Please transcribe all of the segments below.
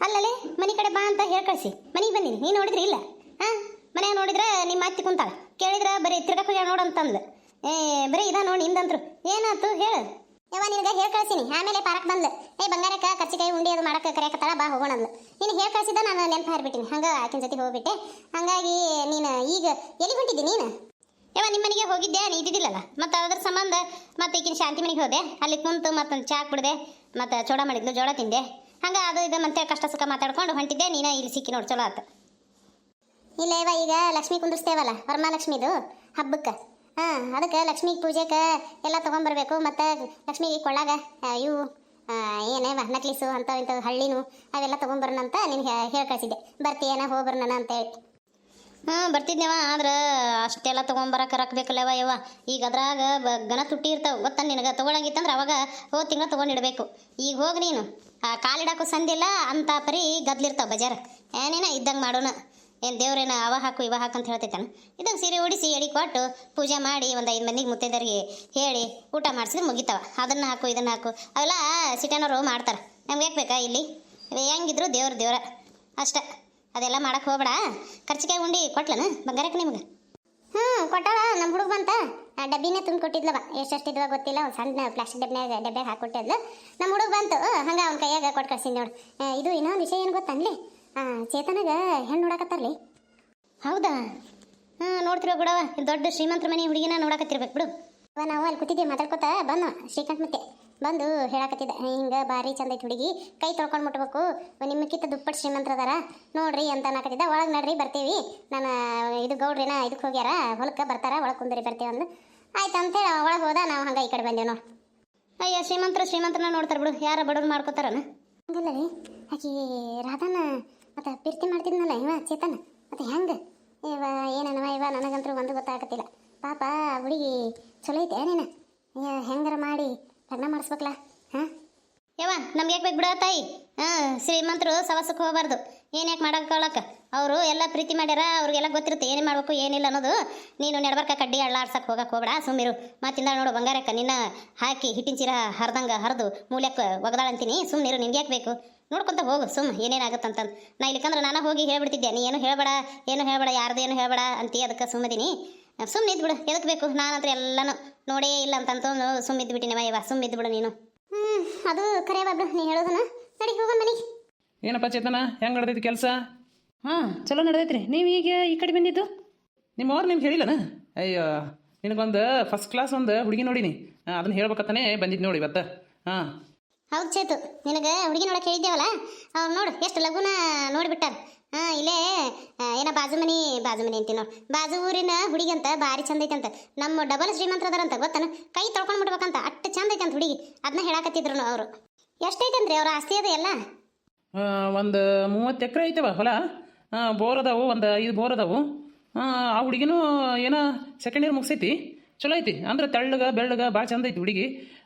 ಅಲ್ಲಲೇ ಮನೆ ಕಡೆ ಬಾ ಅಂತ ಹೇಳಿ ಕಳಿಸಿ ಮನೆಗೆ ಬಂದೀನಿ. ನೀನು ನೋಡಿದ್ರಿ ಇಲ್ಲ? ಹಾಂ, ಮನೆಯಾಗ ನೋಡಿದ್ರೆ ನಿಮ್ಮ ಅತ್ತಿ ಕುಂತಾಳ. ಕೇಳಿದ್ರೆ ಬರೀ ತಿರ್ಗಕ್ಕೆ ಹೋಗ್ಯಾಳ ನೋಡಂತಂದು. ಬರೀ ಇದ ನೋಡಿ ನಿಂದಂತ್ರು. ಏನಾಯ್ತು ಹೇಳು. ಯವ್ವ ನಿನಗೆ ಹೇಳಿ ಕಳಿಸೀನಿ. ಆಮೇಲೆ ಪಾರಕ್ಕೆ ಬಂದ್ಲು. ಬಂಗಾರಕ್ಕೆ ಕರ್ಚಿಕಾಯಿ ಉಂಡಿ ಅದು ಮಾಡಕ್ಕೆ ಕರೆಯಕತ್ತಾಳ, ಬಾ ಹೋಗೋಣ ಅಂದ್ಲು. ನೀನು ಹೇಳಿ ಕಳಿಸಿದ ನಾನು ನೆನಪು ಹಾರಿಬಿಟ್ಟಿನಿ. ಹಂಗೆ ಆಕಿನ ಜೊತೆ ಹೋಗ್ಬಿಟ್ಟೆ. ಹಾಗಾಗಿ ನೀನು ಈಗ ಎಲ್ಲಿ ಹೊಂಟಿದ್ದಿ ನೀನು? ಯವ್ವ ನಿಮ್ಮ ಮನೆಗೆ ಹೋಗಿದ್ದೆ, ನೀ ಇದ್ದಿದ್ದಿಲ್ಲಲ್ಲ. ಮತ್ತು ಅದ್ರ ಸಂಬಂಧ ಮತ್ತು ಈಗಿನ ಶಾಂತಿ ಮನೆಗೆ ಹೋದೆ. ಅಲ್ಲಿ ಕುಂತು ಮತ್ತೊಂದು ಚಾ ಕುಡಿದೆ, ಮತ್ತು ಚೋಡ ಮಾಡಿದ್ಲು, ಜೋಳ ತಿಂದೆ. ಹಂಗೆ ಅದು ಇದು ಮತ್ತೆ ಕಷ್ಟ ಸುಖ ಮಾತಾಡ್ಕೊಂಡು ಹೊಂಟಿದ್ದೆ. ನೀನು ಇಲ್ಲಿ ಸಿಕ್ಕಿ ನೋಡಿ, ಚಲೋ ಆಯ್ತು. ಇಲ್ಲ ಯವ್ವ, ಈಗ ಲಕ್ಷ್ಮಿ ಕುಂದಿರ್ತೇವಲ್ಲ ವರಮಹಾಲಕ್ಷ್ಮಿದು ಹಬ್ಬಕ್ಕೆ. ಹಾಂ, ಅದಕ್ಕೆ ಲಕ್ಷ್ಮಿ ಪೂಜೆಗೆ ಎಲ್ಲ ತೊಗೊಂಬರ್ಬೇಕು. ಮತ್ತು ಲಕ್ಷ್ಮಿಗೆ ಕೊಳ್ಳಾಗ ಇವು ಏನೇವ ನಕ್ಲಿಸು ಅಂಥವು ಇಂಥವು ಹಳ್ಳಿನೂ ಅವೆಲ್ಲ ತೊಗೊಂಬರೋಣ ಅಂತ ನಿನ್ಗೆ ಹೇಳಿ ಕಳಿಸಿದ್ದೆ. ಬರ್ತೀಯೇನ ಹೋಗ್ಬರೋಣ ಅಂತೇಳಿ. ಹಾಂ ಬರ್ತಿದ್ನೇವ, ಆದ್ರೆ ಅಷ್ಟೆಲ್ಲ ತೊಗೊಂಬರಕ್ಕೆ ರೊಕ್ಕಬೇಕಲ್ಲವ ಯವ್ವ. ಈಗ ಅದ್ರಾಗ ಗನ ತುಟ್ಟಿ ಇರ್ತಾವೆ ಗೊತ್ತ ನಿನಗೆ. ತೊಗೊಳಂಗಿತ್ತಂದ್ರೆ ಅವಾಗ ಹೋದ ತಿಂಗಳು ತೊಗೊಂಡಿಡ್ಬೇಕು. ಈಗ ಹೋಗಿ ನೀನು ಕಾಲಿಡಾಕು ಸಂದಿಲ್ಲ ಅಂತ ಪರಿ ಗದ್ಲಿರ್ತಾವೆ ಬಜಾರ್. ಏನೇನ ಇದ್ದಂಗೆ ಮಾಡೋಣ. ಏನು ದೇವ್ರೇನ ಅವ ಹಾಕು ಇವ ಹಾಕು ಅಂತ ಹೇಳ್ತೈತಾನ. ಇದಂಗೆ ಸೀರೆ ಉಡಿಸಿ ಎಡಿ ಕೊಟ್ಟು ಪೂಜೆ ಮಾಡಿ ಒಂದು 5 ಮಂದಿಗೆ ಮುತ್ತೈದರಿಗೆ ಹೇಳಿ ಊಟ ಮಾಡಿಸಿದ್ರೆ ಮುಗಿತಾವ. ಅದನ್ನು ಹಾಕು ಇದನ್ನು ಹಾಕು ಅವೆಲ್ಲ ಸಿಟಿನವರು ಮಾಡ್ತಾರೆ. ನಮ್ಗೆ ಯಾಕೆ ಬೇಕಾ ಇಲ್ಲಿ? ಹೆಂಗಿದ್ರು ದೇವ್ರ ಅಷ್ಟೆ. ಅದೆಲ್ಲ ಮಾಡಕ್ಕೆ ಹೋಗ್ಬೇಡ. ಖರ್ಚಿಕಾಯಿ ಉಂಡಿ ಕೊಟ್ಲನ ಬಂಗಾರಕ್ಕೆ ನಿಮ್ಗೆ? ಹ್ಞೂ ಕೊಟ್ಟಾಳ. ನಮ್ಮ ಹುಡುಗ ಬಂತ ಡಬ್ಬಿನೇ ತುಂಬ ಕೊಟ್ಟಿದ್ಲವ. ಎಷ್ಟೆಷ್ಟಿದ್ವ ಗೊತ್ತಿಲ್ಲ. ಒಂದು ಸಣ್ಣ ಪ್ಲಾಸ್ಟಿಕ್ ಡಬ್ಬ್ಯಾಗ ಹಾಕ್ಕೊಟ್ಟಿದ್ಲು. ನಮ್ಮ ಹುಡುಗ ಬಂತು. ಹಂಗೆ ಅವ್ನ ಕೈಯಾಗ ಕೊಟ್ಟು ಕಳ್ಸಿನಿ ನೋಡು. ಇದು ಇನ್ನೊಂದು ವಿಷಯ ಏನು ಗೊತ್ತನ್ಲಿ, ಚೇತನಾಗ ಹೆಣ್ಣು ನೋಡಕತ್ತಾರಲಿ. ಹೌದಾ? ಹಾಂ ನೋಡ್ತಿರೋ ಬಿಡವ. ದೊಡ್ಡ ಶ್ರೀಮಂತರ ಮನೆ ಹುಡುಗಿನ ನೋಡಕತ್ತಿರ್ಬೇಕು ಬಿಡು. ನಾವು ಅಲ್ಲಿ ಕೂತಿದ್ದೀವಿ ಮಾತಾಡ್ಕೊತ ಬಂದು ಶ್ರೀಕಾಂತ್ ಮತ್ತೆ ಬಂದು ಹೇಳಕತ್ತಿದ್ದ, ಹಿಂಗೆ ಭಾರಿ ಚಂದ ಐತಿ ಹುಡುಗಿ, ಕೈ ತೊಳ್ಕೊಂಡು ಮುಟ್ಬೇಕು, ನಿಮ್ಮಕ್ಕಿಂತ ದುಪ್ಪಟ್ಟು ಶ್ರೀಮಂತರದಾರ ನೋಡ್ರಿ ಅಂತ ಅನ್ನಕತ್ತಿದ್ದ. ಒಳಗೆ ನಡ್ರಿ ಬರ್ತೀವಿ, ನಾನು ಇದು ಗೌಡ್ರಿನ ಇದಕ್ಕೆ ಹೋಗ್ಯಾರ ಹೊಲಕ್ಕೆ ಬರ್ತಾರ, ಒಳಗೆ ಕುಂದರಿ ಬರ್ತೀವಿ ಅಂದು. ಆಯ್ತು ಅಂತೇಳಿ ಒಳಗೆ ಹೋದ. ನಾವು ಹಂಗೆ ಈ ಕಡೆ ಬಂದೇವು ನೋಡಿ. ಅಯ್ಯ ಶ್ರೀಮಂತರನ್ನ ನೋಡ್ತಾರೆ ಬಿಡು, ಯಾರ ಬಡವ್ರು ಮಾಡ್ಕೋತಾರನ. ಹಂಗಲ್ಲ ರೀ, ಆಕಿ ರಾಧಾನ ಮತ್ತು ಪ್ರೀತಿ ಮಾಡ್ತಿದ್ನಲ್ಲ ಇವ ಚೇತನ, ಮತ್ತು ಹೆಂಗೆ ಇವ ಏನವ ಇವ ನನಗಂತೂ ಒಂದು ಗೊತ್ತಾಗತ್ತಿಲ್ಲ. ಪಾಪ ಹುಡುಗಿ ಚಲೋ ಐತೆ ನೀನು, ಹೆಂಗಾರ ಮಾಡಿ ಲಗ್ನ ಮಾಡಿಸ್ಬೇಕಲ್ಲ. ಹಾಂ ಯವ್ವ ನಮ್ಗೆ ಯಾಕೆ ಬೇಕು ಬಿಡ ತಾಯಿ. ಹಾಂ ಶ್ರೀಮಂತರು ಸವಸಕ್ಕೆ ಹೋಗಬಾರ್ದು. ಏನು ಯಾಕೆ ಮಾಡೋಕ್ಕೊಳಕ್ಕೆ? ಅವರು ಎಲ್ಲ ಪ್ರೀತಿ ಮಾಡ್ಯಾರ, ಅವ್ರಿಗೆಲ್ಲ ಗೊತ್ತಿರುತ್ತೆ ಏನೇ ಮಾಡಬೇಕು ಏನಿಲ್ಲ ಅನ್ನೋದು. ನೀನು ನೆಡ್ಬರ್ಕ ಕಡ್ಡಿ ಅಳ್ಳಾಡ್ಸಕ್ಕೆ ಹೋಗಕ್ಕೆ ಹೋಗ್ಬೇಡ, ಸುಮ್ಮಿರು. ಮತ್ತಿಂದ ನೋಡು ಬಂಗಾರಕ್ಕೆ ನಿನ್ನ ಹಾಕಿ ಹಿಟ್ಟಿನ ಚೀರ ಹರಿದಂಗೆ ಹರಿದು ಮೂಲ್ಯಕ್ಕೆ ಒಗದಾಳಂತೀನಿ. ಸುಮ್ಮನಿರು, ನಿನ್ಗೆ ಯಾಕೆ ಬೇಕು? ನೋಡ್ಕೊತ ಹೋಗು ಸುಮ್ಮ, ಏನೇನಾಗುತ್ತಂತಂದು. ನಾ ಇಲ್ಲಿಕಂದ್ರೆ ನಾನು ಹೋಗಿ ಹೇಳ್ಬಿಡ್ತಿದ್ದೆ, ನೀ ಏನು ಹೇಳಬೇಡ ಯಾರ್ದು ಏನು ಹೇಳಬೇಡ ಅಂತೀ. ಅದಕ್ಕೆ ಸುಮ್ಮದೀನಿ, ಸುಮ್ಮನೆ ಇದ್ಬಿಡು. ಎದಕ್ಕೆ ಬೇಕು? ನಾನಂದ್ರೆ ಎಲ್ಲನೂ ನೋಡೇ ಇಲ್ಲ ಅಂತಂತ ಸುಮ್ಮಿದ್ದು ಬಿಟ್ಟಿನವ ಯವ್ವ. ಸುಮ್ಮಿದ್ದು ಬಿಡು ನೀನು. ಅದು ಕರೆ ಬಿಡು ನೀ ಹೇಳೋದನ್ನ. ನಡಿ ಹೋಗೋಣ ಮನೆಗೆ. ಏನಪ್ಪ ಚೇತನ, ಹೆಂಗೆ ನಡೆದೈತಿ ಕೆಲಸ? ಹಾಂ ಚಲೋ ನಡೆದೈತ್ರಿ. ನೀವು ಈಗ ಈ ಕಡೆ ಬಂದಿದ್ದು? ನಿಮ್ಮ ಅವ್ರು ನಿಮ್ಗೆ ಹೇಳಿಲ್ಲನ? ಅಯ್ಯೋ ನಿನಗೊಂದು ಫಸ್ಟ್ ಕ್ಲಾಸ್ ಒಂದು ಹುಡುಗಿ ನೋಡಿನಿ, ಅದನ್ನು ಹೇಳ್ಬೇಕಂತಾನೆ ಬಂದಿದ್ದು ನೋಡಿ ಇವತ್ತು. ಹಾಂ ಹೌದು ಚೇತು, ನಿನಗೆ ಹುಡುಗಿ ನೋಡಕ್ಕೆ ಹೇಳಿದ್ದೇವಲ್ಲ, ಅವ್ರು ನೋಡು ಎಷ್ಟು ಲಘುನ ನೋಡಿಬಿಟ್ಟಾರ. ಹಾಂ ಇಲ್ಲೇ ಏನೋ ಬಾಜು ಮನೆ ಅಂತೀವಿ ನೋಡಿ, ಬಾಜು ಊರಿನ ಹುಡುಗಿ ಅಂತ ಭಾರಿ ಚಂದ ಐತಂತ. ನಮ್ಮ ಡಬಲ್ ಶ್ರೀಮಂತರ ಅದಾರಂತ ಗೊತ್ತನ, ಕೈ ತೊಳ್ಕೊಂಡು ಮುಟ್ಬೇಕಂತ ಅಷ್ಟು ಚಂದ ಐತಂತ ಹುಡುಗಿ. ಅದನ್ನ ಹೇಳಕತ್ತಿದ್ರು ಅವರು. ಎಷ್ಟೈತಂದ್ರಿ ಅವ್ರ ಆಸ್ತಿ ಅದು ಎಲ್ಲ? ಒಂದು 30 ಎಕರೆ ಐತವ ಹೊಲ. ಬೋರ್ ಅದಾವು, ಒಂದು 5 ಬೋರ್ ಅದಾವು. ಆ ಹುಡುಗಿನೂ ಏನೋ ಸೆಕೆಂಡ್ ಇಯರ್ ಮುಗಿಸೈತಿ, ಚಲೋ ಐತಿ. ಅಂದ್ರೆ ತೆಳ್ಳಗ ಬೆಳ್ಳಗ ಭಾಳ ಚಂದ ಐತಿ ಹುಡುಗಿ.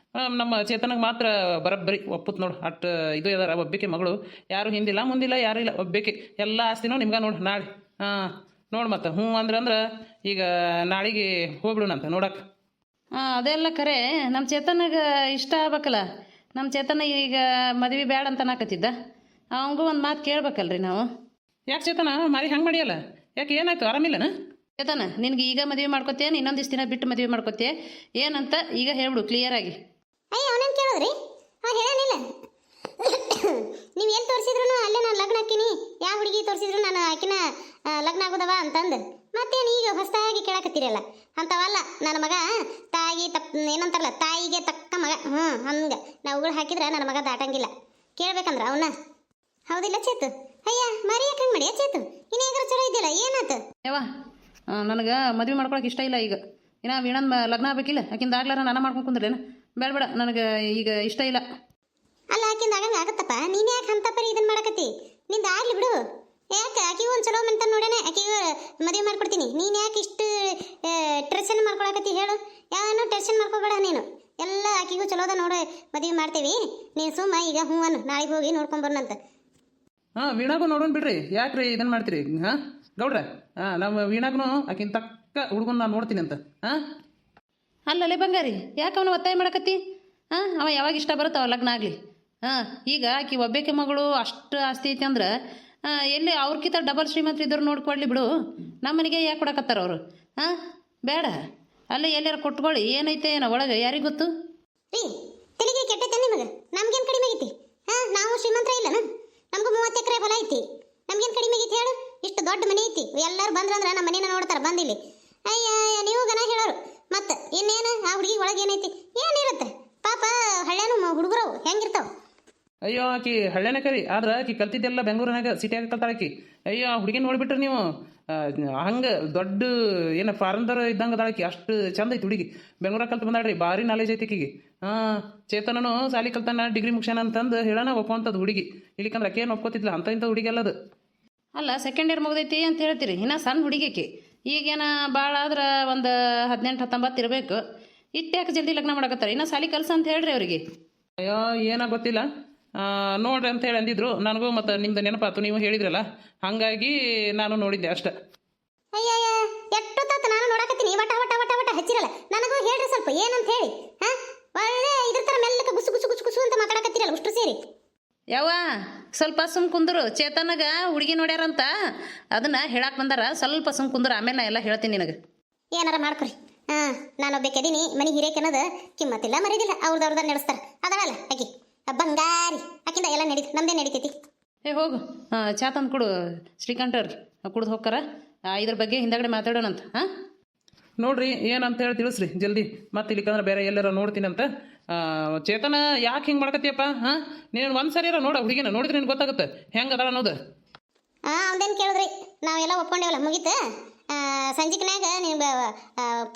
ನಮ್ಮ ಚೇತನಗೆ ಮಾತ್ರ ಬರಬ್ಬರಿ ಒಪ್ಪುತ್ ನೋಡು. ಅಷ್ಟು ಇದು ಇದಾರ, ಒಬ್ಬಕ್ಕೆ ಮಗಳು, ಯಾರು ಹಿಂದಿಲ್ಲ ಮುಂದಿಲ್ಲ ಯಾರೂ ಇಲ್ಲ, ಒಬ್ಬಕ್ಕೆ ಎಲ್ಲ ಆಸ್ತಿನೂ ನಿಮ್ಗೆ ನೋಡು ನಾಳೆ. ನೋಡು ಮತ್ತೆ ಹ್ಞೂ ಅಂದ್ರೆ ಈಗ ನಾಳೆಗೆ ಹೋಗ್ಬಿಡೋಣಂತ ನೋಡಕ್ಕೆ. ಅದೆಲ್ಲ ಖರೆ. ನಮ್ಮ ಚೇತನಾಗ ಇಷ್ಟ ಆಗ್ಬೇಕಲ್ಲ. ನಮ್ಮ ಚೇತನ ಈಗ ಮದುವೆ ಬೇಡ ಅಂತ ಅನ್ನಕತ್ತಿದ್ದ. ಅವಂಗೂ ಒಂದು ಮಾತು ಕೇಳ್ಬೇಕಲ್ರಿ ನಾವು. ಯಾಕೆ ಚೇತನ ಮಾರಿ ಹಂಗೆ ಮಾಡಿಯಲ್ಲ? ಯಾಕೆ ಏನಾಯ್ತು? ಆರಾಮಿಲ್ಲನ? ಚೇತನ ನಿನಗೆ ಈಗ ಮದುವೆ ಮಾಡ್ಕೊತೇನೆ, ಇನ್ನೊಂದಿಷ್ಟು ದಿನ ಬಿಟ್ಟು ಮದುವೆ ಮಾಡ್ಕೊತೇ ಏನಂತ ಈಗ ಹೇಳ್ಬಿಡು ಕ್ಲಿಯರಾಗಿ. ಅಯ್ಯ ಅವನೇನು ಕೇಳೋದ್ರಿ? ಹೇಳೇನಿಲ್ಲ. ನೀವು ಎಲ್ಲಿ ತೋರಿಸಿದ್ರು ಅಲ್ಲೇ ನಾನು ಲಗ್ನ ಹಾಕಿನಿ, ಯಾವ ಹುಡುಗಿ ತೋರಿಸಿದ್ರು ನಾನು ಆಕಿನ ಲಗ್ನ ಆಗೋದವ ಅಂತಂದು. ಮತ್ತೇನು ಈಗ ಹೊಸದಾಗಿ ಕೇಳಕತ್ತೀರಲ್ಲ? ಅಂಥವಲ್ಲ ನನ್ನ ಮಗ. ಏನಂತಾರಲ್ಲ, ತಾಯಿಗೆ ತಕ್ಕ ಮಗ. ಹಂಗೆ ನಾವುಗಳು ಹಾಕಿದ್ರೆ ನನ್ನ ಮಗ ದಾಟಂಗಿಲ್ಲ. ಕೇಳ್ಬೇಕಂದ್ರೆ ಅವನ್ನ. ಹೌದಿಲ್ಲ ಚೇತು? ಅಯ್ಯ ಮರಿ ಯಾಕೆ ಹಂಗೆ ಮಾಡಿಯ ಚೇತು? ಇನ್ನೇಗಾರ ಚಲೋ ಇದ್ದಿಲ್ಲ, ಏನಾಯ್ತು? ಯವ್ವ ನನಗೆ ಮದುವೆ ಮಾಡ್ಕೊಳಕ್ಕೆ ಇಷ್ಟ ಇಲ್ಲ ಈಗ. ಇನ್ನು ವೀಣಂದು ಲಗ್ನ ಆಗಬೇಕಿಲ್ಲ, ಆಕಿಂದ ಆಗ್ಲಾರ ನಾನು ಮಾಡ್ಕೊಂಡು ಕುಂದ್ರೇನ? ಬೇಡ ನನಗೆ ಈಗ ಇಷ್ಟ ಇಲ್ಲ. ಅಲ್ಲ ಆಕಿಂದ ಆಗಂಗೆ ಆಗತ್ತಪ್ಪ. ನೀನು ಯಾಕೆ ಅಂತ ಪರಿ ಇದನ್ನು ಮಾಡಕತ್ತಿ? ನಿಂದ ಆಗಲಿ ಬಿಡು. ಯಾಕೆ ಆಕಿಗೂ ಒಂದು ಚಲೋ ಮಂತ ನೋಡೇನೆ, ಆಕಿಗೂ ಮದುವೆ ಮಾಡ್ಕೊಡ್ತೀನಿ. ನೀನು ಯಾಕೆ ಇಷ್ಟು ಟೆನ್ಷನ್ ಮಾಡ್ಕೊಳಕತ್ತಿ ಹೇಳು? ಯಾವನು ಟೆನ್ಷನ್ ಮಾಡ್ಕೋಬೇಡ ನೀನು. ಎಲ್ಲ ಆಕಿಗೂ ಚಲೋದ ನೋಡಿ ಮದುವೆ ಮಾಡ್ತೀವಿ. ನೀನು ಸುಮ್ಮ ಈಗ ಹ್ಞೂ ಅನ್ನು, ನಾಳೆಗೆ ಹೋಗಿ ನೋಡ್ಕೊಂಬರ್ನಂತ. ವೀಣಾಗೂ ನೋಡೋಣ ಬಿಡ್ರಿ, ಯಾಕ್ರಿ ಇದನ್ನು ಮಾಡ್ತೀರಿ? ಗೌಡ್ರ ನಮ್ಮ ವೀಣಾಗೂ ಆಕಿನ ತಕ್ಕ ಹುಡುಗನ ನಾನು ನೋಡ್ತೀನಿ ಅಂತ. ಅಲ್ಲಲ್ಲೇ ಬಂಗಾರಿ, ಯಾಕೆ ಅವನು ಒತ್ತಾಯ ಮಾಡಕತ್ತಿ? ಅವ ಯಾವಾಗ ಇಷ್ಟ ಬರುತ್ತೋ ಅವ ಲಗ್ನ ಆಗಲಿ. ಹಾಂ ಈಗ ಆಕಿ ಒಬ್ಬೇಕೆ ಮಗಳು ಅಷ್ಟು ಆಸ್ತಿ ಐತಿ ಅಂದ್ರೆ ಎಲ್ಲಿ ಅವ್ರಕ್ಕಿಂತ ಡಬಲ್ ಶ್ರೀಮಂತರು ಇದ್ರು ನೋಡ್ಕೊಳ್ಳಿ ಬಿಡು. ನಮ್ಮ ಮನೆಗೆ ಯಾಕೆ ಕೊಡಕತ್ತಾರ ಅವರು? ಹಾಂ ಬೇಡ, ಅಲ್ಲೇ ಎಲ್ಲಾರ ಕೊಟ್ಕೊಳ್ಳಿ. ಏನೈತೆ ಏನೋ ಒಳಗೆ ಯಾರಿಗೆ ಗೊತ್ತು? ರೀ ತೆಲಿಗೆ ಕೆಟ್ಟೈತೆ ನಿಮಗೆ? ನಮ್ಗೇನು ಕಡಿಮೆ ಆಗೈತಿ? ಹಾಂ ನಾವು ಶ್ರೀಮಂತರ ಇಲ್ಲನ? ನಮಗೂ 30 ಎಕರೆ ಹೊಲ ಐತಿ. ನಮ್ಗೇನು ಕಡಿಮೆ ಆಗೈತಿ ಹೇಳು? ಇಷ್ಟು ದೊಡ್ಡ ಮನೆ ಐತಿ. ಎಲ್ಲರೂ ಬಂದ್ರಂದ್ರೆ ನಮ್ಮ ಮನೇನ ನೋಡ್ತಾರೆ ಬಂದಿಲ್ಲಿ. ಅಯ್ಯ ನೀವು ಗನ ಹೇಳೋರು ಮತ್ತೆ ಇನ್ನೇನು ಆ ಹುಡುಗಿ ಒಳಗೆ ಏನೈತಿ? ಏನಿರುತ್ತೆ ಪಾಪ ಹಳ್ಳ್ಯಾನು ಹುಡುಗರು ಹೆಂಗಿರ್ತಾವ? ಅಯ್ಯೋ ಆಕಿ ಹಳ್ಳೆನ ಕರಿ ಆದ್ರೆ ಆಕಿ ಕಲ್ತಿದ್ದೆಲ್ಲ ಬೆಂಗಳೂರಿನಾಗ ಸಿಟಿಯಾಗ ಕಲ್ತಾಳ ಆಕಿ. ಅಯ್ಯೋ ಆ ಹುಡುಗಿನ ನೋಡಿಬಿಟ್ರೆ ನೀವು ಹಂಗೆ ದೊಡ್ಡ ಏನು ಫಾರನ್ದರ್ ಇದ್ದಂಗೆ ಅದಾಳಕಿ. ಅಷ್ಟು ಚಂದ ಐತಿ ಹುಡುಗಿ. ಬೆಂಗಳೂರಾಗ ಕಲ್ತು ಬಂದಾಳ್ರಿ, ಭಾರಿ ನಾಲೆಜ್ ಐತಿ ಆಕಿಗೆ. ಚೇತನನು ಸಾಲಿ ಕಲ್ತಾನ, ಡಿಗ್ರಿ ಮುಗ್ಸ್ಯಾನ ಅಂತಂದು ಹೇಳೋಣ ಒಪ್ಪುವಂಥದ್ದು ಹುಡುಗಿ. ಇಲ್ಲಿಕಂದ್ರೆ ಆಕೆ ಏನು ಒಪ್ಕೋತಿದ್ಲ ಅಂತ ಇಂಥ ಹುಡುಗಿ ಅಲ್ಲದು. ಅಲ್ಲ ಸೆಕೆಂಡ್ ಇಯರ್ ಮುಗ್ದೈತಿ ಅಂತ ಹೇಳ್ತೀರಿ, ಇನ್ನು ಸಣ್ಣ ಹುಡುಗಿಕೆ. ಈಗೇನ ಭಾಳ ಆದ್ರೆ ಒಂದು 18-19 ಇರಬೇಕು. ಇಟ್ಟ್ಯಾಕೆ ಜಲ್ದಿ ಲಗ್ನ ಮಾಡಕತ್ತಾರೆ? ಇನ್ನು ಸಾಲಿ ಕಲ್ಸ ಅಂತ ಹೇಳ್ರಿ ಅವರಿಗೆ. ಅಯ್ಯೋ ಏನೋ ಗೊತ್ತಿಲ್ಲ, ನೋಡ್ರಿ ಅಂತ ಹೇಳಿ ಅಂದಿದ್ರು. ನನಗೂ ಮತ್ತು ನಿಮ್ದು ನೆನಪಾತು, ನೀವು ಹೇಳಿದ್ರಲ್ಲ, ಹಾಗಾಗಿ ನಾನು ನೋಡಿದ್ದೆ ಅಷ್ಟೆ. ಅಯ್ಯಯ್ಯ ಎಷ್ಟು ತಾತ ನಾನು ನೋಡಕತ್ತೀನಿ. ವಟ ವಟ ವಟ ವಟ ಹಚ್ಚಿರಲ್ಲ. ನನಗೂ ಹೇಳ್ರಿ ಸ್ವಲ್ಪ ಏನಂತ ಹೇಳಿ. ಹಾಂ ಒಳ್ಳೆ ಇದ್ರ ಥರ ಮೆಲ್ಲಕ್ಕೆ ಗುಸು ಗುಸು ಗುಸು ಗುಸು ಅಂತ ಮಾತಾಡಕತ್ತೀರಲ್ಲ ಅಷ್ಟು ಸೇರಿ. ಯವ್ವ ಸ್ವಲ್ಪ ಸುಮ್ ಕುಂದ್ರು. ಚೇತನಗ ಹುಡುಗಿ ನೋಡ್ಯಾರಂತ ಅದನ್ನ ಹೇಳಕ್ ಬಂದಾರ. ಸ್ವಲ್ಪ ಸುಮ್ ಕುಂದ್ರು, ಆಮೇಲೆ ನಾ ಎಲ್ಲ ಹೇಳ್ತೀನಿ ನಿನಗೆ. ಏನಾರ ಮಾಡ್ಕೊರಿ. ಹಾಂ ನಾನು ಒಬ್ಬಕೆದೀನಿ. ಮನೆ ಹಿರೇಕೆ ಅನ್ನೋದು ಕಿಮ್ಮತ್ತಿಲ್ಲ ಮರಿದಿಲ್ಲ. ಅವ್ರದ್ದು ನಡೆಸ್ತಾರೆ. ಅದಳಲ್ಲ ಆಕಿ ಬಂಗಾರಿ, ಆಕಿಂದ ಎಲ್ಲ ನಡೀತು, ನಮ್ದೇ ನಡೀತೈತಿ. ಹೋಗು, ಚಾ ತಂದು ಕೊಡು ಶ್ರೀಕಂಠವ್ರಿ, ಕುಡ್ದು ಹೋಗ್ತಾರ. ಇದ್ರ ಬಗ್ಗೆ ಹಿಂದಗಡೆ ಮಾತಾಡೋಣಂತ. ಹಾಂ ನೋಡ್ರಿ ಏನಂತ ಹೇಳಿ ತಿಳಿಸ್ರಿ ಜಲ್ದಿ. ಮತ್ತೆ ಇಲ್ಲಿಕಂದ್ರೆ ಬೇರೆ ಎಲ್ಲಾರ ನೋಡ್ತೀನಂತ. ಚೇತನ ಯಾಕೆ ಹಿಂಗೆ ಮಾಡ್ಕತ್ತೀಯಪ್ಪ? ಹಾಂ ನೀನು ಒಂದು ಸರಿಯಾರ ನೋಡ ಹುಡುಗಿನ, ನೋಡಿದ್ರೆ ನಿನ್ಗೆ ಗೊತ್ತಾಗುತ್ತೆ ಹೆಂಗೆ ಅದಾಳ ಅನ್ನೋದು. ಅವ್ದೇನು ಕೇಳಿದ್ರಿ? ನಾವೆಲ್ಲ ಒಪ್ಕೊಂಡೇವಲ್ಲ, ಮುಗೀತು. ಸಂಜಿಕ್ನಾಗ ನಿಮ್ಗೆ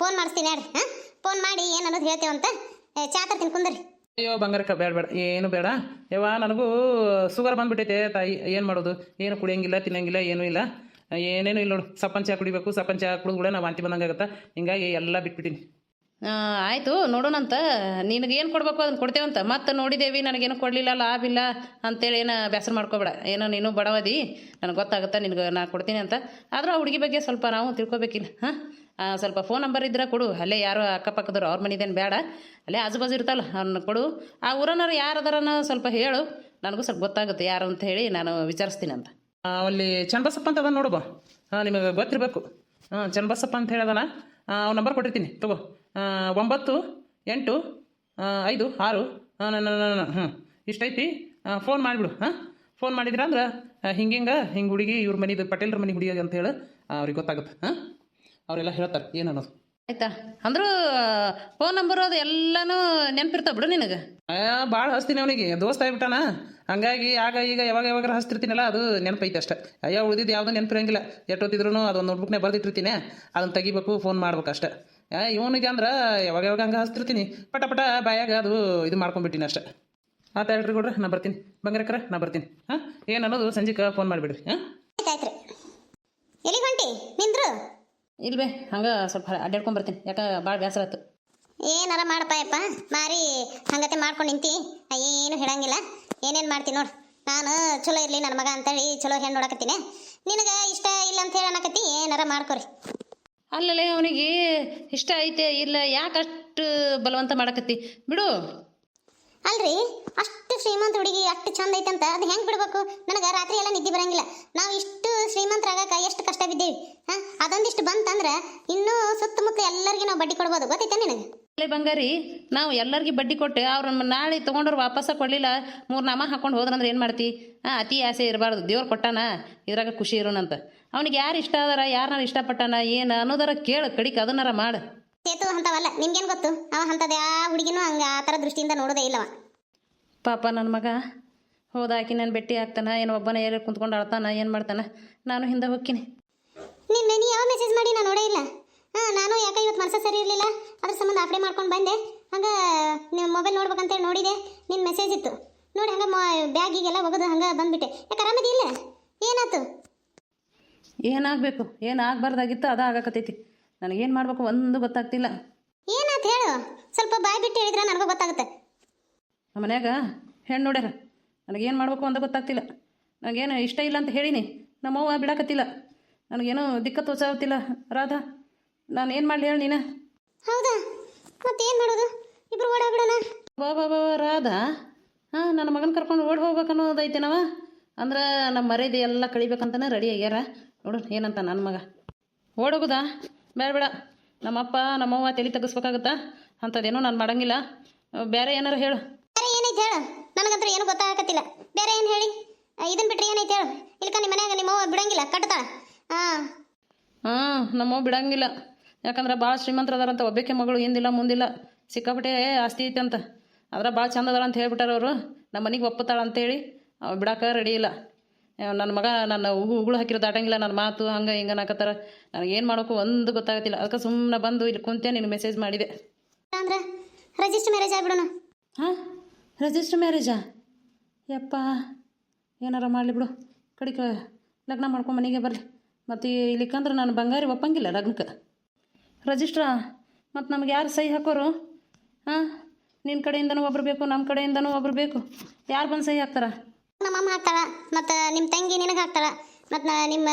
ಫೋನ್ ಮಾಡಿಸ್ತೀನಿ ಹೇಳ್ರಿ. ಹಾಂ ಫೋನ್ ಮಾಡಿ ಏನು ಅನ್ನೋದು ಹೇಳ್ತೇವಂತ. ಚಾ ತರ್ತೀನಿ ಕುಂದ್ರಿ. ಅಯ್ಯೋ ಬಂಗಾರಕ್ಕ ಬೇಡ ಬೇಡ, ಏನು ಬೇಡ ಯವ್ವ. ನನಗೂ ಶುಗರ್ ಬಂದ್ಬಿಟ್ಟೈತೆ ತಾಯಿ. ಏನು ಮಾಡೋದು? ಏನು ಕುಡಿಯಂಗಿಲ್ಲ, ತಿನ್ನಂಗಿಲ್ಲ, ಏನೂ ಇಲ್ಲ, ಏನೇನು ಇಲ್ಲ ನೋಡು. ಸಪ್ಪನ್ ಚಾ ಕುಡಿಬೇಕು. ಸಪ್ಪನ್ ಚಾ ಕುಡಿದು ಕೂಡ ನಾವು ವಾಂತಿ ಬಂದಂಗಾಗತ್ತೆ. ಹಿಂಗಾಗಿ ಎಲ್ಲ ಬಿಟ್ಬಿಟ್ಟಿನಿ. ಆಯಿತು ನೋಡೋಣಂತ. ನಿನಗೆ ಏನು ಕೊಡಬೇಕು ಅದನ್ನು ಕೊಡ್ತೇವಂತ. ಮತ್ತೆ ನೋಡಿದೇವಿ ನನಗೇನು ಕೊಡಲಿಲ್ಲ, ಲಾಭ ಇಲ್ಲ ಅಂತೇಳಿ ಏನು ಬೇಸರ ಮಾಡ್ಕೋಬೇಡ. ಏನೋ ನೀನು ಬಡವದಿ, ನನಗೆ ಗೊತ್ತಾಗುತ್ತೆ, ನಿನಗೆ ನಾ ಕೊಡ್ತೀನಿ ಅಂತ. ಆದರೂ ಆ ಹುಡುಗಿ ಬಗ್ಗೆ ಸ್ವಲ್ಪ ನಾವು ತಿಳ್ಕೊಬೇಕಿಲ್ಲ. ಹಾಂ ಸ್ವಲ್ಪ ಫೋನ್ ನಂಬರ್ ಇದ್ರೆ ಕೊಡು. ಅಲ್ಲೇ ಯಾರು ಅಕ್ಕಪಕ್ಕದವ್ರು, ಅವ್ರ ಮನಿದೇನು ಬೇಡ, ಅಲ್ಲೇ ಆಜುಬಾಜು ಇರ್ತಲ್ಲ ಅವ್ರನ್ನ ಕೊಡು. ಆ ಊರನ್ನವ್ರು ಯಾರು ಅದಾರನ್ನ ಸ್ವಲ್ಪ ಹೇಳು, ನನಗೂ ಸ್ವಲ್ಪ ಗೊತ್ತಾಗುತ್ತೆ ಯಾರು ಅಂತ ಹೇಳಿ ನಾನು ವಿಚಾರಿಸ್ತೀನಿ ಅಂತ. ಅಲ್ಲಿ ಚನ್ನಬಸಪ್ಪ ಅಂತ ಅದ ನೋಡುಬ. ನಿಮಗೆ ಗೊತ್ತಿರಬೇಕು. ಚನ್ನಬಸಪ್ಪ ಅಂತ ಹೇಳದಾನ. ಅವ್ನ ನಂಬರ್ ಕೊಟ್ಟಿರ್ತೀನಿ ತಗೋ. 9-8-5-6 ಇಷ್ಟೈತಿ. ಫೋನ್ ಮಾಡಿಬಿಡು. ಫೋನ್ ಮಾಡಿದ್ರ ಅಂದ್ರೆ ಹಿಂಗೆ ಹುಡುಗಿ ಇವ್ರ ಮನಿದು ಪಟೇಲ್ರ ಮನೆ ಹುಡುಗಿ ಅಂತ ಹೇಳಿ ಅವ್ರಿಗೆ ಗೊತ್ತಾಗುತ್ತೆ. ಅವರೆಲ್ಲ ಹೇಳ್ತಾರೆ ಏನು ಅನ್ನೋದು. ಆಯ್ತಾ? ಅಂದರೂ ಫೋನ್ ನಂಬರು ಅದು ಎಲ್ಲನೂ ನೆನಪಿರ್ತಾವ ಬಿಡು ನಿನಗೆ. ಭಾಳ ಹಚ್ತೀನಿ ಅವನಿಗೆ, ದೋಸ್ತ ಆಗಿಬಿಟ್ಟಾನ. ಹಂಗಾಗಿ ಆಗ ಈಗ ಯಾವಾಗ ಹಚ್ತಿರ್ತೀನಲ್ಲ, ಅದು ನೆನಪೈತೆ ಅಷ್ಟೇ. ಉಳಿದಿದ್ದು ಯಾವುದೂ ನೆನಪಿರಂಗಿಲ್ಲ. ಎಷ್ಟೊತ್ತಿದ್ರು ಅದೊಂದು ನೋಟ್ಬುಕ್ನೇ ಬರೆದಿಟ್ಟಿರ್ತೀನಿ, ಅದನ್ನು ತೆಗಿಬೇಕು, ಫೋನ್ ಮಾಡ್ಬೇಕು ಅಷ್ಟೇ. ಇವನಿಗೆ ಅಂದ್ರೆ ಯಾವಾಗ ಹಂಗೆ ಹಚ್ತಿರ್ತೀನಿ, ಪಟ ಬಾಯಾಗ ಅದು ಇದು ಮಾಡ್ಕೊಂಡ್ಬಿಟ್ಟಿನಿ ಅಷ್ಟೇ. ಆತ ಹೇಳ್ರಿ ಕೊಡ್ರಿ, ನಾ ಬರ್ತೀನಿ. ಬಂಗಾರಕ್ಕರ ನಾ ಬರ್ತೀನಿ. ಏನು ಅನ್ನೋದು ಸಂಜೆಗೆ ಫೋನ್ ಮಾಡಿಬಿಡ್ರಿ. ಆಯ್ತು. ಎಲ್ಲಿಗೆ ಹೊಂಟಿ? ನಿಂದ್ರು ಇಲ್ವೇ ಹಂಗೆ ಸ್ವಲ್ಪ ಅಡ್ಡಾಡ್ಕೊಂಬರ್ತೀನಿ, ಯಾಕೆ ಭಾಳ ಬೇಸರ ಆಯ್ತು. ಏನಾರ ಮಾಡಪ್ಪ ಮಾರಿ ಹಂಗತೆ ಮಾಡ್ಕೊಂಡು ನಿಂತಿ. ಏನು ಹೇಳಂಗಿಲ್ಲ. ಏನೇನು ಮಾಡ್ತೀನಿ ನೋಡು. ನಾನು ಚಲೋ ಇರಲಿ ನನ್ನ ಮಗ ಅಂತೇಳಿ ಚಲೋ ಹೆಣ್ಣು ನೋಡಕತ್ತೀನಿ. ನಿನಗೆ ಇಷ್ಟ ಇಲ್ಲ ಅಂತ ಹೇಳಿ ಅನ್ನಕತ್ತಿ. ಏನಾರ ಮಾಡ್ಕೊರಿ. ಅಲ್ಲಲ್ಲೇ ಅವನಿಗೆ ಇಷ್ಟ ಐತೆ ಇಲ್ಲ, ಯಾಕಷ್ಟು ಬಲವಂತ ಮಾಡಕತ್ತಿ? ಬಿಡು. ಅಲ್ರಿ ಅಷ್ಟು ಶ್ರೀಮಂತ ಹುಡುಗಿ ಅಷ್ಟು ಚಂದ ಐತಂತ ಅದು ಹೆಂಗೆ ಬಿಡ್ಬೇಕು? ನನಗೆ ರಾತ್ರಿ ಎಲ್ಲ ನಿದ್ದೆ ಬರಂಗಿಲ್ಲ. ನಾವು ಇಷ್ಟು ಶ್ರೀಮಂತರಾಗಕ್ಕೆ ಎಷ್ಟು ಕಷ್ಟ ಬಿದ್ದೀವಿ. ಅದೊಂದಿಷ್ಟು ಬಂತಂದ್ರೆ ಇನ್ನೂ ಸುತ್ತಮುತ್ತ ಎಲ್ಲರಿಗೂ ನಾವು ಬಡ್ಡಿ ಕೊಡ್ಬೋದು. ಗೊತ್ತೈತೆ ನಿನಗೆ? ಅಲ್ಲೇ ಬಂಗಾರಿ, ನಾವು ಎಲ್ಲರಿಗೆ ಬಡ್ಡಿ ಕೊಟ್ಟು ಅವ್ರನ್ನ ನಾಳೆ ತೊಗೊಂಡ್ರು ವಾಪಸ್ಸ ಕೊಡಲಿಲ್ಲ, 3 ನಾಮ ಹಾಕೊಂಡು ಹೋದ್ರಂದ್ರೆ ಏನು ಮಾಡ್ತಿ? ಅತಿ ಆಸೆ ಇರಬಾರ್ದು. ದೇವ್ರು ಕೊಟ್ಟಾನ, ಇದ್ರಾಗ ಖುಷಿ ಇರೋಣಂತ. ಅವನಿಗೆ ಯಾರು ಇಷ್ಟ ಅದಾರ, ಯಾರನ್ನಾರ ಇಷ್ಟಪಟ್ಟಾನ ಏನು ಅನ್ನೋದಾರ ಕೇಳು, ಕಡಿಕೆ ಅದನ್ನಾರ ಮಾಡು. ಸೇತು ಅಂತವಲ್ಲ, ನಿಮ್ಗೇನು ಗೊತ್ತು? ಅವ ಅಂಥದ್ದು ಯಾವ ಹುಡುಗಿನೂ ಹಂಗೆ ಆ ಥರ ದೃಷ್ಟಿಯಿಂದ ನೋಡೋದೇ ಇಲ್ಲವ. ಪಾಪ ನನ್ನ ಮಗ ಹೋದಾಕಿ ನಾನು ಭೇಟಿ ಆಗ್ತಾನ, ಏನು ಒಬ್ಬನ ಎಲ್ಲಿ ಕುಂತ್ಕೊಂಡು ಆಡ್ತಾನ, ಏನು ಮಾಡ್ತಾನ? ನಾನು ಹಿಂದೆ ಹೋಗ್ತೀನಿ. ನಿನ್ನೆ ನೀ ಯಾವ ಮೆಸೇಜ್ ಮಾಡಿ ನಾನು ನೋಡೇ ಇಲ್ಲ. ನಾನು ಯಾಕೆ ಇವತ್ತು ಮನಸ್ಸು ಸರಿ ಇರಲಿಲ್ಲ, ಅದ್ರ ಸಂಬಂಧ ಅಪ್ಡೇ ಮಾಡ್ಕೊಂಡು ಬಂದೆ. ಹಂಗೆ ನೀವು ಮೊಬೈಲ್ ನೋಡ್ಬೇಕಂತೇಳಿ ನೋಡಿದೆ, ನಿನ್ನ ಮೆಸೇಜ್ ಇತ್ತು ನೋಡಿ. ಹಂಗೆ ಬ್ಯಾಗಿಗೆಲ್ಲ ಒಗೆದು ಹಂಗೆ ಬಂದುಬಿಟ್ಟೆ. ಯಾಕೆ ಆರಾಮದಿ ಇಲ್ಲ? ಏನಾಯ್ತು? ಏನಾಗಬೇಕು, ಏನಾಗಬಾರ್ದಾಗಿತ್ತು ಅದು ಆಗಕತ್ತೈತಿ. ನನಗೇನು ಮಾಡಬೇಕು ಒಂದು ಗೊತ್ತಾಗ್ತಿಲ್ಲ. ಏನಾಯ್ತು ಹೇಳು, ಸ್ವಲ್ಪ ಬಾಯ್ ಬಿಟ್ಟು ಹೇಳಿದ್ರೆ ನನಗೂ ಗೊತ್ತಾಗುತ್ತೆ. ನಮ್ಮ ಮನ್ಯಾಗ ಹೆಣ್ಣು ನೋಡ್ಯಾರ, ನನಗೇನು ಮಾಡಬೇಕು ಅಂತ ಗೊತ್ತಾಗ್ತಿಲ್ಲ. ನನಗೇನು ಇಷ್ಟ ಇಲ್ಲ ಅಂತ ಹೇಳಿನಿ, ನಮ್ಮವ್ವ ಬಿಡಕತ್ತಿಲ್ಲ. ನನಗೇನು ದಿಕ್ಕ ತೋಚಾಗ್ತಿಲ್ಲ. ರಾಧಾ, ನಾನು ಏನು ಮಾಡಲಿ ಹೇಳಿ ನೀನು? ಹೌದಾ? ಮತ್ತೇನು ಮಾಡೋದು? ಇಬ್ರು ಓಡಾಡ್ಬಿಡೋಣ. ಬಾ ಬಾ ಬಾ ರಾಧಾ, ಹಾಂ ನನ್ನ ಮಗನ ಕರ್ಕೊಂಡು ಓಡಿ ಹೋಗ್ಬೇಕನ್ನೋದೈತೇನವ ಅಂದ್ರೆ ನಮ್ಮ ಮರ್ಯಾದೆ ಎಲ್ಲ ಕಳಿಬೇಕಂತನೇ ರೆಡಿ ಆಗ್ಯಾರ. ನೋಡು ಏನಂತ ನನ್ನ ಮಗ ಓಡೋಗುದಾ? ಬೇಡ ಬೇಡ, ನಮ್ಮಪ್ಪ ನಮ್ಮವ್ವ ತಲೆ ತೆಗಿಸ್ಬೇಕಾಗುತ್ತಾ? ಅಂಥದ್ದೇನೋ ನಾನು ಮಾಡಂಗಿಲ್ಲ. ಬೇರೆ ಏನಾರು ಹೇಳು. ಬೇರೆ ಏನೈತೆ ಹೇಳು, ನನಗಂತೂ ಏನು ಗೊತ್ತಾಗತ್ತಿಲ್ಲ. ಬೇರೆ ಏನು ಹೇಳಿ? ಇದನ್ನ ಬಿಟ್ರೆ ಏನೈತೆ ಹೇಳು? ಇಲ್ಕ ನಿಮ್ಮ ಮನ್ಯಾಗ ನಿಮ್ಮವ್ವ ಬಿಡಂಗಿಲ್ಲ, ಕಟ್ತಾಳ. ನಮ್ಮವ್ವ ಬಿಡಂಗಿಲ್ಲ. ಯಾಕಂದ್ರೆ ಭಾಳ ಶ್ರೀಮಂತರ ಅದಾರಂತ, ಒಬ್ಬಕ್ಕೆ ಮಗಳು ಹಿಂದಿಲ್ಲ ಮುಂದಿಲ್ಲ, ಸಿಕ್ಕಾಪಟ್ಟೆ ಆಸ್ತಿ ಐತೆ ಅಂತ. ಅದ್ರ ಭಾಳ ಚಂದ ಅದಾರ ಅಂತ ಹೇಳ್ಬಿಟ್ಟಾರ ಅವರು. ನಮ್ಮ ಮನೆಗೆ ಒಪ್ಪತ್ತಾಳ ಅಂತೇಳಿ ಅವ್ ಬಿಡಾಕ ರೆಡಿ ಇಲ್ಲ. ನನ್ನ ಮಗ ನನ್ನ ಉಗುಳು ಹಾಕಿರೋ ದಾಟಂಗಿಲ್ಲ, ನನ್ನ ಮಾತು ಹಂಗೆ ಹಿಂಗೆ ನಾಕತ್ತಾರ. ನನಗೇನು ಮಾಡೋಕ್ಕೂ ಒಂದು ಗೊತ್ತಾಗತ್ತಿಲ್ಲ. ಅದಕ್ಕೆ ಸುಮ್ಮನೆ ಬಂದು ಇಲ್ಲಿ ಕುಂತೆ ನಿನಗೆ ಮೆಸೇಜ್ ಮಾಡಿದೆ. ಅಂದ್ರೆ ರಿಜಿಸ್ಟರ್ ಮ್ಯಾರೇಜ್ ಆಗ್ಬಿಡೋಣ. ಹಾಂ, ರಿಜಿಸ್ಟರ್ ಮ್ಯಾರೇಜಾ? ಯಪ್ಪ, ಏನಾರ ಮಾಡಲಿ ಬಿಡು. ಕಡಿಕೆ ಲಗ್ನ ಮಾಡ್ಕೊಂಡು ಮನೆಗೆ ಬರಲಿ. ಮತ್ತು ಇಲ್ಲಿಕ್ಕಂದ್ರೆ ನಾನು ಬಂಗಾರಿ ಒಪ್ಪಂಗಿಲ್ಲ ಲಗ್ನಕ್ಕೆ. ರಿಜಿಸ್ಟ್ರಾ? ಮತ್ತು ನಮ್ಗೆ ಯಾರು ಸಹಿ ಹಾಕೋರು? ಹಾಂ, ನಿನ್ನ ಕಡೆಯಿಂದನೂ ಒಬ್ರು ಬೇಕು, ನಮ್ಮ ಕಡೆಯಿಂದನೂ ಒಬ್ರು ಬೇಕು. ಯಾರು ಬಂದು ಸಹಿ ಹಾಕ್ತಾರ? ನಮ್ಮಮ್ಮ ಹಾಕ್ತಾಳ, ಮತ್ತು ನಿಮ್ಮ ತಂಗಿ ನಿನಗೆ ಹಾಕ್ತಾಳ, ಮತ್ತು ನಿಮ್ಮ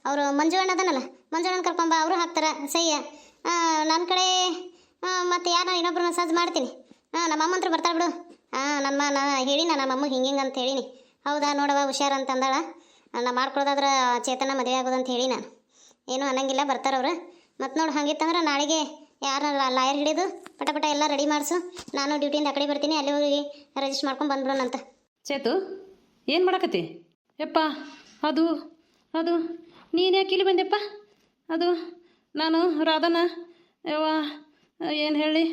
ಅವರು ಮಂಜು ಅಣ್ಣ ಅದನಲ್ಲ, ಮಂಜು ಅಣ್ಣನ ಕರ್ಕೊಂಬ, ಅವರು ಹಾಕ್ತಾರ ಸಹ್ಯ. ನನ್ನ ಕಡೆ ಮತ್ತು ಯಾರು ಇನ್ನೊಬ್ರನ್ನ ಸಜ್ಜು ಮಾಡ್ತೀನಿ. ನಮ್ಮಮ್ಮ ಅಂತೂ ಬರ್ತಾಳೆ ಬಿಡು. ನಾ ಹೇಳಿ ನಮ್ಮಮ್ಮಗೆ ಹಿಂಗೆ ಅಂತ ಹೇಳೀನಿ. ಹೌದಾ ನೋಡವ ಹುಷಾರು ಅಂತ ಅಂದಾಳ. ನಾ ಮಾಡ್ಕೊಳೋದಾದ್ರೆ ಚೇತನ ಮದುವೆ ಆಗೋದಂತ ಹೇಳಿ ನಾನು ಏನೂ ಅನ್ನಂಗಿಲ್ಲ, ಬರ್ತಾರವ್ರು. ಮತ್ತು ನೋಡು ಹಂಗಿತ್ತಂದ್ರೆ ನಾಳೆಗೆ ಯಾರ ಲಾಯರ್ ಹಿಡಿದು ಪಟ ಎಲ್ಲ ರೆಡಿ ಮಾಡಿಸು. ನಾನು ಡ್ಯೂಟಿಯಿಂದ ಆ ಕಡೆ ಬರ್ತೀನಿ, ಅಲ್ಲಿ ಹೋಗಿ ರಿಜಿಸ್ಟರ್ ಮಾಡ್ಕೊಂಡು ಬಂದ್ಬಿಡೋಣಂತ. ಚೇತು, ಏನು ಮಾಡಕತ್ತಿ? ಯಪ್ಪ, ಅದು ಅದು ನೀನು ಯಾಕೆ ಇಲ್ಲಿ ಬಂದೆಪ್ಪ? ಅದು ನಾನು ರಾಧನ ಯವ್ವ ಏನು ಹೇಳಿ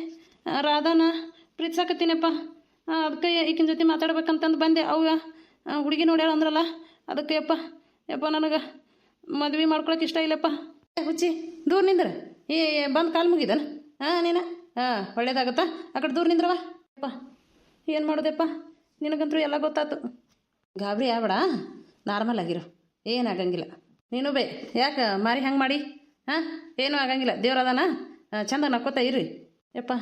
ರಾಧನ ಪ್ರೀತಿಸಾಕತ್ತೀನಪ್ಪ. ಅದಕ್ಕೆ ಈಕಿನ ಜೊತೆ ಮಾತಾಡ್ಬೇಕಂತಂದು ಬಂದೆ. ಅವ್ವ ಹುಡುಗಿ ನೋಡ್ಯಾಳ ಅಂದ್ರಲ್ಲ, ಅದಕ್ಕೆ ಯಪ್ಪ ನನಗೆ ಮದ್ವೆ ಮಾಡ್ಕೊಳಕ್ಕೆ ಇಷ್ಟ ಇಲ್ಲಪ್ಪ. ಹುಚ್ಚಿ ದೂರ ನಿಂದ್ರ. ಬಂದು ಕಾಲು ಮುಗಿದನ ನೀನು? ಒಳ್ಳೇದಾಗತ್ತಾ? ಆ ಕಡೆ ದೂರ ನಿಂದ್ರವ. ಯಪ್ಪ ಏನು ಮಾಡೋದಪ್ಪ, ನಿನಗಂತೂ ಎಲ್ಲ ಗೊತ್ತಾಯ್ತು. ಗಾಬರಿ ಆಗ್ಬೇಡ, ನಾರ್ಮಲ್ ಆಗಿರು, ಏನಾಗಂಗಿಲ್ಲ. ನೀನು ಯಾಕೆ ಮಾರಿ ಹಂಗೆ ಮಾಡಿ? ಏನೂ ಆಗಂಗಿಲ್ಲ, ದೇವ್ರದಾನ, ಚಂದ ನಕ್ಕೋತಾ ಇರ್ರಿ. ಯಪ್ಪ,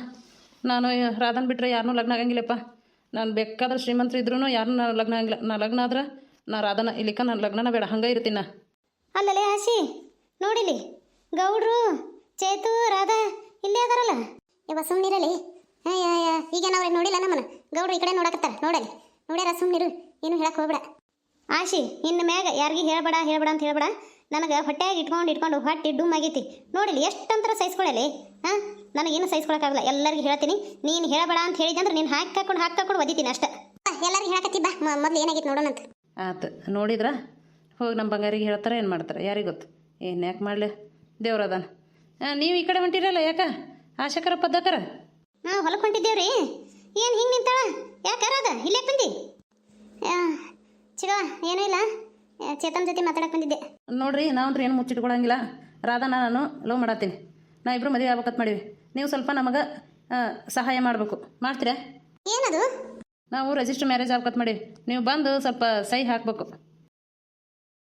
ನಾನು ರಾಧನ್ ಬಿಟ್ಟರೆ ಯಾರನ್ನೂ ಲಗ್ನ ಆಗಂಗಿಲ್ಲಪ್ಪ. ನಾನು ಬೇಕಾದ್ರೆ ಶ್ರೀಮಂತರು ಇದ್ರೂ ಯಾರನ್ನೂ ಲಗ್ನ ಆಗಿಲ್ಲ. ನಾ ಲಗ್ನ ಆದ್ರೆ ನಾ ರಾಧನ, ಇಲ್ಲಿಕ್ಕ ನಾನು ಲಗ್ನನ ಬೇಡ, ಹಂಗೆ ಇರ್ತೀನಿ ನಾ. ಅಲ್ಲಲೇ ಆಶಿ, ನೋಡಿಲಿ ಗೌಡ್ರು ಚೇತು ರಾಧಾ ಇಲ್ಲೇ ಅದಾರಲ್ಲ. ಯವ್ವ ಸುಮ್ಮನಿರಲಿ. ಈಗ ನಾವು ನೋಡಿಲ್ಲ ನಮ್ಮನ್ನ ಗೌಡ್ರು ಈ ಕಡೆ ನೋಡಕತ್ತಾರ. ನೋಡ್ಯಾರ, ಸುಮ್ಮನಿರು, ಏನು ಹೇಳಕ್ಕೆ ಹೋಗ್ಬೇಡ. ಆಶಿ, ಇನ್ನು ಮ್ಯಾಗ ಯಾರಿಗೆ ಹೇಳ್ಬೇಡ ಅಂತ ಹೇಳ್ಬೇಡ. ನನಗೆ ಹೊಟ್ಟೆಯಾಗಿ ಇಟ್ಕೊಂಡು ಹೊಟ್ಟೆ ಡುಮ್ ಆಗೈತಿ. ನೋಡಿಲಿ ಎಷ್ಟಂತರ ಸಹಿಸ್ಕೊಳ್ಳಲಿ. ನನಗೇನು ಸಹಿಸ್ಕೊಳಕ್ಕಾಗಲ್ಲ, ಎಲ್ಲರಿಗೂ ಹೇಳ್ತೀನಿ. ನೀನು ಹೇಳಬೇಡ ಅಂತ ಹೇಳಿದಂದ್ರೆ ನೀನು ಹಾಕೊಂಡು ಒದಿತೀನಿ ಅಷ್ಟೇ. ಎಲ್ಲರಿಗೂ ಹೇಳಕತ್ತಿ ಬಾ, ಮೊದಲು ಏನಾಗಿತ್ತು ನೋಡೋಣಂತ. ಆತು, ನೋಡಿದ್ರ ಹೋಗಿ ನಮ್ಮ ಬಂಗಾರಿಗೆ ಹೇಳ್ತಾರೆ, ಏನು ಮಾಡ್ತಾರೆ ಯಾರಿಗೆ ಗೊತ್ತು. ಏನು ಯಾಕೆ ಮಾಡಲಿ, ದೇವ್ರದಾನ. ನೀವು ಈ ಕಡೆ ಹೊಂಟಿರಲ್ಲ, ಯಾಕ ಆಶಕರ ಪದ್ದಕರ? ಹೊಲಕ್ಕೆ ಹೊಂಟಿದ್ದೇವ್ರಿ. ಏನು ಹಿಂಗೆ ನಿಂತಾಳ? ಯಾಕಾರ ಅದ ಇಲ್ಲೇ ಬಂದಿ? ಚಿಗವ ಏನೂ ಇಲ್ಲ, ಚೇತನ್ ಜೊತೆ ಮಾತಾಡಕ್ಕೆ ಬಂದಿದ್ದೆ. ನೋಡ್ರಿ, ನಾವಂದ್ರೆ ಏನು ಮುಚ್ಚಿಟ್ಕೊಳಂಗಿಲ್ಲ. ರಾಧಾ ನಾನು ಲವ್ ಮಾಡತ್ತೀನಿ. ನಾ ಇಬ್ಬರು ಮದುವೆ ಆಗ್ಬೇಕಂತ ಮಾಡೀವಿ. ನೀವು ಸ್ವಲ್ಪ ನಮಗೆ ಸಹಾಯ ಮಾಡಬೇಕು. ಮಾಡ್ತೀರಾ? ಏನದು? ನಾವು ರಿಜಿಸ್ಟರ್ ಮ್ಯಾರೇಜ್ ಆಗ್ಬೇಕಂತ ಮಾಡೀವಿ. ನೀವು ಬಂದು ಸ್ವಲ್ಪ ಸಹಿ ಹಾಕಬೇಕು.